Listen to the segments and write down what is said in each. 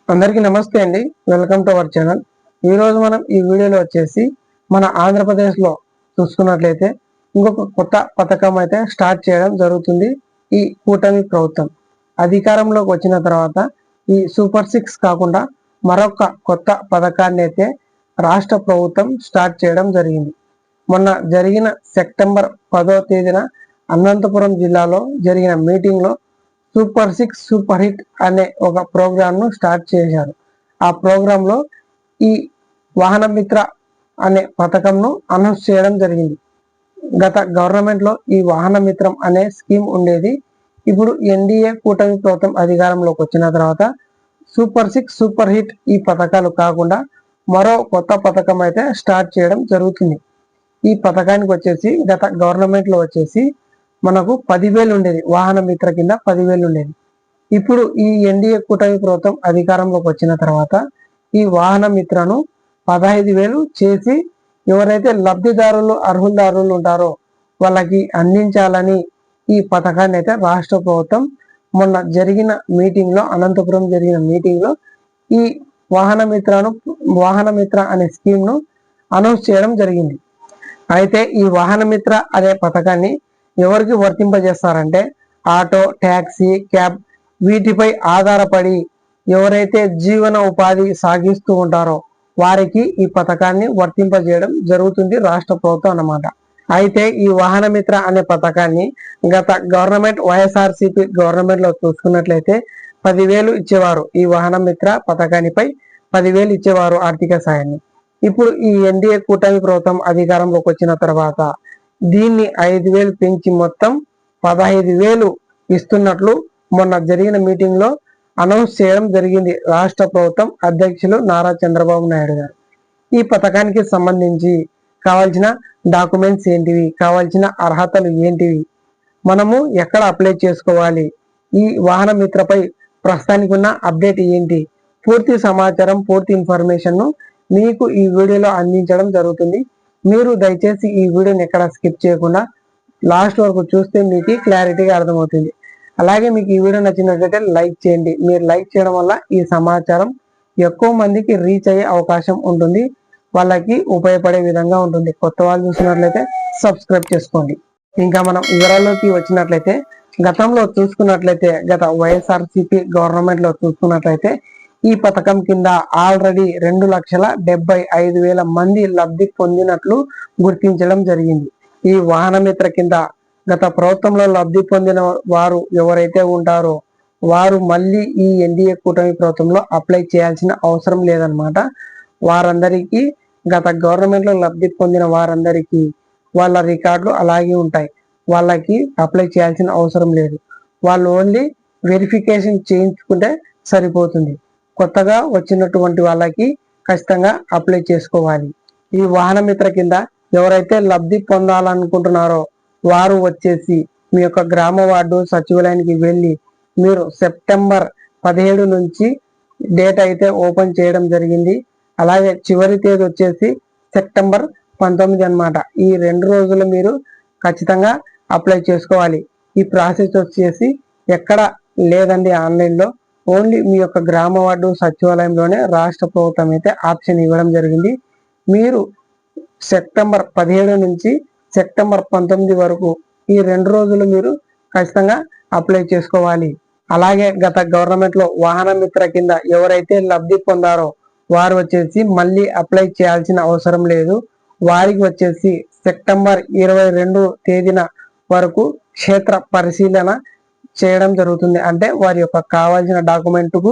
అందరికీ నమస్తే అండి. Welcome to our channel. ఈరోజు మనం ఈ వీడియోలో వచ్చేసి మన ఆంధ్రప్రదేశ్లో చూసుకున్నట్లయితే ఇంకొక కొత్త పథకం అయితే స్టార్ట్ చేయడం జరుగుతుంది. ఈ కూటమి ప్రభుత్వం అధికారంలోకి వచ్చిన తర్వాత ఈ సూపర్ 6 కాకుండా మరొక కొత్త పథకాన్ని అయితే రాష్ట్ర ప్రభుత్వం స్టార్ట్ చేయడం జరిగింది. మొన్న జరిగిన సెప్టెంబర్ 10వ తేదీన అనంతపురం జిల్లాలో జరిగిన మీటింగ్లో సూపర్ 6 సూపర్ హిట్ అనే ఒక ప్రోగ్రామ్ ను స్టార్ట్ చేశారు. ఆ ప్రోగ్రామ్ లో ఈ వాహన మిత్ర అనే పథకంను అనౌన్స్ చేయడం జరిగింది. గత గవర్నమెంట్ లో ఈ వాహన మిత్రం అనే స్కీమ్ ఉండేది. ఇప్పుడు ఎన్డీఏ కూటమి ప్రభుత్వం అధికారంలోకి వచ్చిన తర్వాత సూపర్ 6 సూపర్ హిట్ ఈ పథకాలు కాకుండా మరో కొత్త పథకం అయితే స్టార్ట్ చేయడం జరుగుతుంది. ఈ పథకానికి వచ్చేసి గత గవర్నమెంట్ లో వచ్చేసి మనకు 10,000 ఉండేది. వాహన మిత్ర కింద 10,000 ఉండేది. ఇప్పుడు ఈ ఎన్డీఏ కూటమి ప్రభుత్వం అధికారంలోకి వచ్చిన తర్వాత ఈ వాహన మిత్రను 15,000 చేసి ఎవరైతే లబ్ధిదారులు అర్హులదారులు ఉంటారో వాళ్ళకి అందించాలని ఈ పథకాన్ని అయితే రాష్ట్ర ప్రభుత్వం మొన్న జరిగిన మీటింగ్ లో అనంతపురం జరిగిన మీటింగ్ లో ఈ వాహన మిత్ర అనే స్కీమ్ ను అనౌన్స్ చేయడం జరిగింది. అయితే ఈ వాహన మిత్ర అనే పథకాన్ని ఎవరికి వర్తింపజేస్తారంటే ఆటో, ట్యాక్సీ, క్యాబ్ వీటిపై ఆధారపడి ఎవరైతే జీవన ఉపాధి సాగిస్తూ ఉంటారో వారికి ఈ పథకాన్ని వర్తింపజేయడం జరుగుతుంది రాష్ట్ర ప్రభుత్వం అన్నమాట. అయితే ఈ వాహన మిత్ర అనే పథకాన్ని గత గవర్నమెంట్ వైఎస్ఆర్సీపీ గవర్నమెంట్ లో చూసుకున్నట్లయితే 10,000 ఇచ్చేవారు. ఈ వాహన మిత్ర పథకానిపై 10,000 ఇచ్చేవారు ఆర్థిక సాయాన్ని. ఇప్పుడు ఈ ఎన్డీఏ కూటమి ప్రభుత్వం అధికారంలోకి వచ్చిన తర్వాత దీన్ని 5,000 పెంచి మొత్తం 15,000 ఇస్తున్నట్లు మొన్న జరిగిన మీటింగ్ లో అనౌన్స్ చేయడం జరిగింది రాష్ట్ర ప్రభుత్వం అధ్యక్షులు నారా చంద్రబాబు నాయుడు గారు. ఈ పథకానికి సంబంధించి కావాల్సిన డాక్యుమెంట్స్ ఏంటివి, కావాల్సిన అర్హతలు ఏంటివి, మనము ఎక్కడ అప్లై చేసుకోవాలి, ఈ వాహన మిత్రపై ప్రస్తుతానికి ఉన్న అప్డేట్ ఏంటి, పూర్తి సమాచారం పూర్తి ఇన్ఫర్మేషన్ ను మీకు ఈ వీడియోలో అందించడం జరుగుతుంది. మీరు దయచేసి ఈ వీడియోని ఎక్కడ స్కిప్ చేయకుండా లాస్ట్ వరకు చూస్తే మీకు క్లారిటీగా అర్థమవుతుంది. అలాగే మీకు ఈ వీడియో నచ్చినట్లయితే లైక్ చేయండి. మీరు లైక్ చేయడం వల్ల ఈ సమాచారం ఎక్కువ మందికి రీచ్ అయ్యే అవకాశం ఉంటుంది, వాళ్ళకి ఉపయోగపడే విధంగా ఉంటుంది. కొత్త వాళ్ళు చూసినట్లయితే సబ్స్క్రైబ్ చేసుకోండి. ఇంకా మనం వివరాల్లోకి వచ్చినట్లయితే గతంలో చూసుకున్నట్లయితే గత వైఎస్ఆర్సీపీ గవర్నమెంట్ లో చూసుకున్నట్లయితే ఈ పథకం కింద ఆల్రెడీ 2,75,000 మంది లబ్ధి పొందినట్లు గుర్తించడం జరిగింది. ఈ వాహన మిత్ర కింద గత ప్రభుత్వంలో లబ్ధి పొందిన వారు ఎవరైతే ఉంటారో వారు మళ్ళీ ఈ ఎన్డీఏ కూటమి ప్రభుత్వంలో అప్లై చేయాల్సిన అవసరం లేదనమాట. వారందరికీ గత గవర్నమెంట్ లో లబ్ధి పొందిన వారందరికీ వాళ్ళ రికార్డులు అలాగే ఉంటాయి. వాళ్ళకి అప్లై చేయాల్సిన అవసరం లేదు. వాళ్ళు ఓన్లీ వెరిఫికేషన్ చేయించుకుంటే సరిపోతుంది. కొత్తగా వచ్చినటువంటి వాళ్ళకి ఖచ్చితంగా అప్లై చేసుకోవాలి. ఈ వాహన మిత్ర కింద ఎవరైతే లబ్ధి పొందాలనుకుంటున్నారో వారు వచ్చేసి మీ యొక్క గ్రామ వార్డు సచివాలయానికి వెళ్ళి మీరు సెప్టెంబర్ 17 నుంచి డేట్ అయితే ఓపెన్ చేయడం జరిగింది. అలాగే చివరి తేదీ వచ్చేసి సెప్టెంబర్ 19 అన్నమాట. ఈ 2 రోజులు మీరు ఖచ్చితంగా అప్లై చేసుకోవాలి. ఈ ప్రాసెస్ వచ్చేసి ఎక్కడ లేదండి ఆన్లైన్లో, ఓన్లీ మీ యొక్క గ్రామ వార్డు సచివాలయంలోనే రాష్ట్ర ప్రభుత్వం అయితే ఆప్షన్ ఇవ్వడం జరిగింది. మీరు సెప్టెంబర్ 17 నుంచి సెప్టెంబర్ 19 వరకు ఈ 2 రోజులు మీరు ఖచ్చితంగా అప్లై చేసుకోవాలి. అలాగే గత గవర్నమెంట్ లో వాహన మిత్ర కింద ఎవరైతే లబ్ధి పొందారో వారు వచ్చేసి మళ్ళీ అప్లై చేయాల్సిన అవసరం లేదు. వారికి వచ్చేసి సెప్టెంబర్ 22 తేదీన వరకు క్షేత్ర పరిశీలన చేయడం జరుగుతుంది. అంటే వారి యొక్క కావాల్సిన డాక్యుమెంట్ కు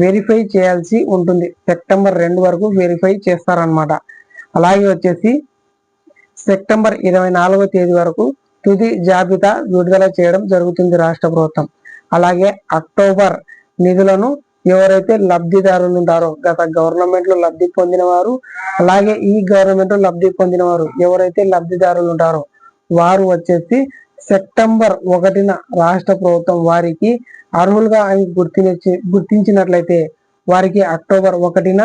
వెరిఫై చేయాల్సి ఉంటుంది. సెప్టెంబర్ 2 వరకు వెరిఫై చేస్తారనమాట. అలాగే వచ్చేసి సెప్టెంబర్ 24వ తేదీ వరకు తుది జాబితా విడుదల చేయడం జరుగుతుంది రాష్ట్ర ప్రభుత్వం. అలాగే అక్టోబర్ నిధులను ఎవరైతే లబ్ధిదారులు ఉంటారో గత గవర్నమెంట్ లో లబ్ధి పొందిన వారు అలాగే ఈ గవర్నమెంట్ లో లబ్ధి పొందిన వారు ఎవరైతే లబ్ధిదారులు ఉంటారో వారు వచ్చేసి సెప్టెంబర్ 1న రాష్ట్ర ప్రభుత్వం వారికి అర్హులుగా అని గుర్తించినట్లయితే వారికి అక్టోబర్ 1న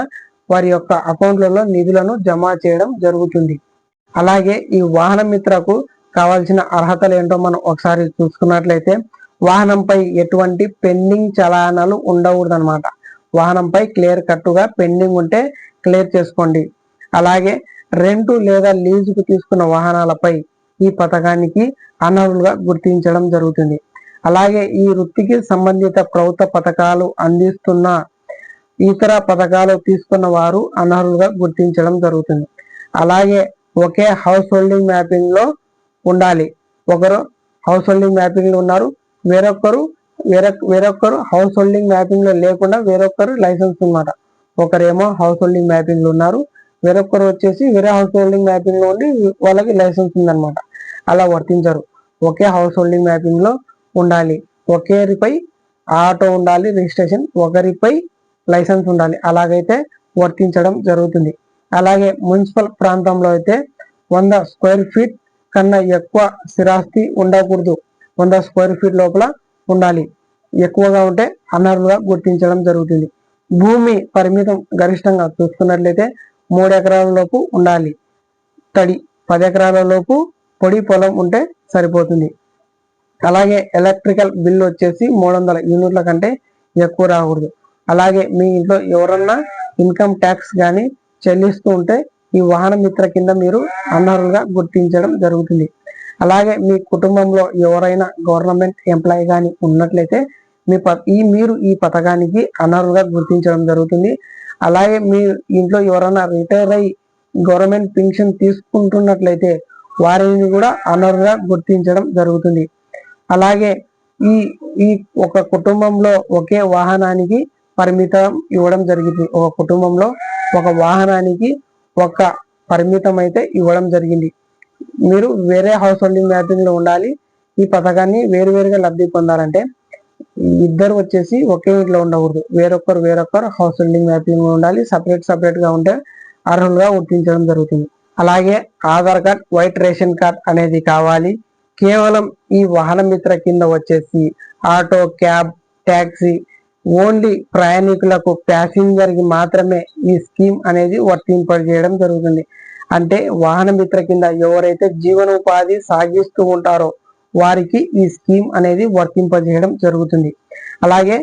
వారి యొక్క అకౌంట్లలో నిధులను జమ చేయడం జరుగుతుంది. అలాగే ఈ వాహన మిత్రకు కావాల్సిన అర్హతలు ఏంటో మనం ఒకసారి చూసుకున్నట్లయితే వాహనంపై ఎటువంటి పెండింగ్ చలానాలు ఉండకూడదన్నమాట. వాహనంపై క్లియర్ కట్టుగా పెండింగ్ ఉంటే క్లియర్ చేసుకోండి. అలాగే రెంటు లేదా లీజుకు తీసుకున్న వాహనాలపై ఈ పథకానికి అనర్హులుగా గుర్తించడం జరుగుతుంది. అలాగే ఈ వృత్తికి సంబంధిత ప్రభుత్వ పథకాలు అందిస్తున్న ఇతర పథకాలు తీసుకున్న వారు అనర్హులుగా గుర్తించడం జరుగుతుంది. అలాగే ఒకే హౌస్ హోల్డింగ్ మ్యాపింగ్ లో ఉండాలి. ఒకరు హౌస్ హోల్డింగ్ మ్యాపింగ్ లో ఉన్నారు, వేరొకరు హౌస్ హోల్డింగ్ మ్యాపింగ్ లో లేకుండా వేరొకరు లైసెన్స్ ఉన్నమాట. ఒకరేమో హౌస్ హోల్డింగ్ మ్యాపింగ్ లో ఉన్నారు, వేరొకరు వచ్చేసి వేరే హౌస్ హోల్డింగ్ మ్యాపింగ్ లో ఉండి వాళ్ళకి లైసెన్స్ ఉందన్నమాట. అలా వర్తించరు. ఒకే హౌస్ హోల్డింగ్ మ్యాపింగ్ లో ఉండాలి, ఒకరిపై ఆటో ఉండాలి రిజిస్ట్రేషన్, ఒకరిపై లైసెన్స్ ఉండాలి. అలాగైతే వర్తించడం జరుగుతుంది. అలాగే మున్సిపల్ ప్రాంతంలో అయితే 100 స్క్వేర్ ఫీట్ కన్నా ఎక్కువ స్థిరాస్తి ఉండకూడదు. 100 స్క్వేర్ ఫీట్ లోపల ఉండాలి. ఎక్కువగా ఉంటే అనర్హులుగా గుర్తించడం జరుగుతుంది. భూమి పరిమితం గరిష్టంగా చూసుకున్నట్లయితే 3 ఎకరాల లోపు ఉండాలి. తడి 10 ఎకరాల లోపు పొడి పొలం ఉంటే సరిపోతుంది. అలాగే ఎలక్ట్రికల్ బిల్ వచ్చేసి 300 యూనిట్ల కంటే ఎక్కువ రాకూడదు. అలాగే మీ ఇంట్లో ఎవరన్నా ఇన్కమ్ ట్యాక్స్ కానీ చెల్లిస్తూ ఉంటే ఈ వాహన మిత్ర కింద మీరు అనర్హులుగా గుర్తించడం జరుగుతుంది. అలాగే మీ కుటుంబంలో ఎవరైనా గవర్నమెంట్ ఎంప్లాయీ కానీ ఉన్నట్లయితే మీరు ఈ పథకానికి అనర్హులుగా గుర్తించడం జరుగుతుంది. అలాగే మీ ఇంట్లో ఎవరైనా రిటైర్ అయ్యి గవర్నమెంట్ పెన్షన్ తీసుకుంటున్నట్లయితే వారిని కూడా అనర్హులుగా గుర్తించడం జరుగుతుంది. అలాగే ఈ ఈ ఒక కుటుంబంలో ఒకే వాహనానికి పరిమితం ఇవ్వడం జరిగింది. ఒక కుటుంబంలో ఒక వాహనానికి ఒక పరిమితం అయితే ఇవ్వడం జరిగింది. మీరు వేరే హౌస్ హోల్డింగ్ మ్యాపింగ్ లో ఉండాలి. ఈ పథకాన్ని వేరువేరుగా లబ్ధి పొందాలంటే ఇద్దరు వచ్చేసి ఒకే ఇంట్లో ఉండకూడదు. వేరొకరు హౌస్ హోల్డింగ్ మ్యాపింగ్ లో ఉండాలి. సపరేట్ గా ఉంటే అర్హులుగా గుర్తించడం జరుగుతుంది. అలాగే Aadhaar card, white ration card అనేది కావాలి. కేవలం ఈ వాహన మిత్ర కింద వచ్చేసి ఆటో, క్యాబ్, ట్యాక్సీ ఓన్లీ ప్రయాణికులకు ప్యాసింజర్ కి మాత్రమే ఈ స్కీమ్ అనేది వర్తింపజేయడం జరుగుతుంది. అంటే వాహన మిత్ర కింద ఎవరైతే జీవనోపాధి సాగిస్తూ ఉంటారో వారికి ఈ స్కీమ్ అనేది వర్తింపజేయడం జరుగుతుంది. అలాగే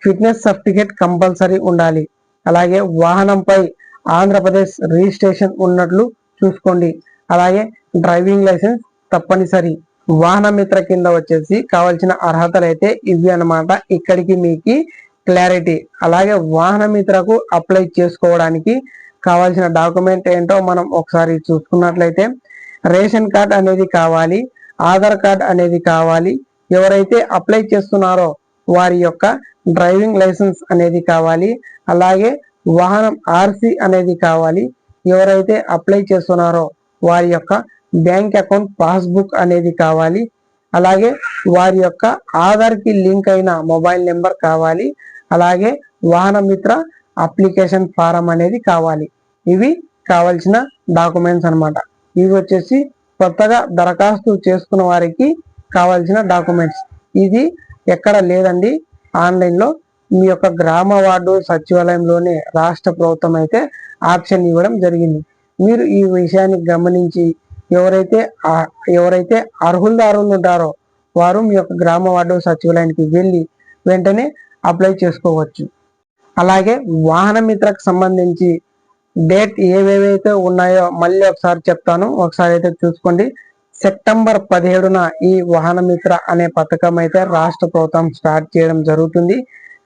ఫిట్నెస్ సర్టిఫికేట్ కంపల్సరీ ఉండాలి. అలాగే వాహనంపై ఆంధ్రప్రదేశ్ రిజిస్ట్రేషన్ ఉన్నట్లు చూసుకోండి. అలాగే డ్రైవింగ్ లైసెన్స్ తప్పనిసరి. వాహన మిత్ర కింద వచ్చేసి కావాల్సిన అర్హతలు అయితే ఇవి అన్నమాట. ఇక్కడికి మీకు క్లారిటీ. అలాగే వాహన మిత్రకు అప్లై చేసుకోవడానికి కావాల్సిన డాక్యుమెంట్ ఏంటో మనం ఒకసారి చూసుకున్నట్లయితే రేషన్ కార్డ్ అనేది కావాలి, ఆధార్ కార్డ్ అనేది కావాలి. ఎవరైతే అప్లై చేస్తున్నారో వారి యొక్క డ్రైవింగ్ లైసెన్స్ అనేది కావాలి. అలాగే వాహనం ఆర్సీ అనేది కావాలి. ఎవరైతే అప్లై చేస్తున్నారో వారి యొక్క బ్యాంక్ అకౌంట్ పాస్బుక్ అనేది కావాలి. అలాగే వారి యొక్క ఆధార్ కి లింక్ అయిన మొబైల్ నెంబర్ కావాలి. అలాగే వాహన మిత్ర అప్లికేషన్ ఫారం అనేది కావాలి. ఇవి కావాల్సిన డాక్యుమెంట్స్ అన్నమాట. ఇవి వచ్చేసి కొత్తగా దరఖాస్తు చేసుకున్న వారికి కావాల్సిన డాక్యుమెంట్స్. ఇది ఎక్కడ లేదండి, ఆన్లైన్ లో మీ యొక్క గ్రామ వార్డు సచివాలయంలోనే రాష్ట్ర ప్రభుత్వం అయితే ఆప్షన్ ఇవ్వడం జరిగింది. మీరు ఈ విషయాన్ని గమనించి ఎవరైతే అర్హులు ఉంటారో వారు మీ యొక్క గ్రామ వార్డు సచివాలయానికి వెళ్ళి వెంటనే అప్లై చేసుకోవచ్చు. అలాగే వాహన మిత్రకు సంబంధించి డేట్ ఏవేవైతే ఉన్నాయో మళ్ళీ ఒకసారి చెప్తాను, ఒకసారి అయితే చూసుకోండి. సెప్టెంబర్ 17న ఈ వాహన మిత్ర అనే పథకం అయితే రాష్ట్ర ప్రభుత్వం స్టార్ట్ చేయడం జరుగుతుంది.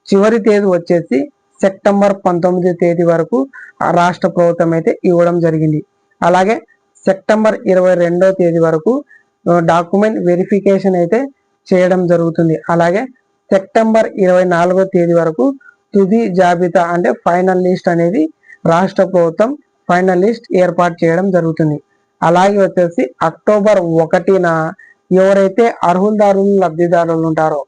చివరి తేదీ వచ్చేసి సెప్టెంబర్ 19 తేదీ వరకు రాష్ట్ర ప్రభుత్వం అయితే ఇవ్వడం జరిగింది. అలాగే సెప్టెంబర్ 22వ తేదీ వరకు డాక్యుమెంట్ వెరిఫికేషన్ అయితే చేయడం జరుగుతుంది. అలాగే సెప్టెంబర్ 24వ తేదీ వరకు తుది జాబితా అంటే ఫైనల్ లిస్ట్ అనేది రాష్ట్ర ప్రభుత్వం ఫైనల్ లిస్ట్ ఏర్పాటు చేయడం జరుగుతుంది. అలాగే వచ్చేసి అక్టోబర్ 1న ఎవరైతే అర్హులదారులు లబ్ధిదారులు ఉంటారో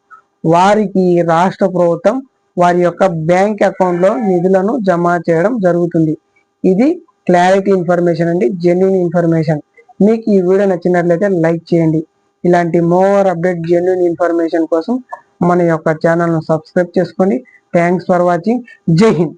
వారికి రాష్ట్ర ప్రభుత్వం వారి యొక్క బ్యాంక్ అకౌంట్ లో నిధులను జమ చేయడం జరుగుతుంది. ఇది క్లారిటీ ఇన్ఫర్మేషన్ అండి, జెన్యున్ ఇన్ఫర్మేషన్. మీకు ఈ వీడియో నచ్చినట్లయితే లైక్ చేయండి. ఇలాంటి మోర్ అప్డేట్ జెన్యున్ ఇన్ఫర్మేషన్ కోసం మన యొక్క ఛానల్ను సబ్స్క్రైబ్ చేసుకోండి. Thanks for watching. జై హింద్.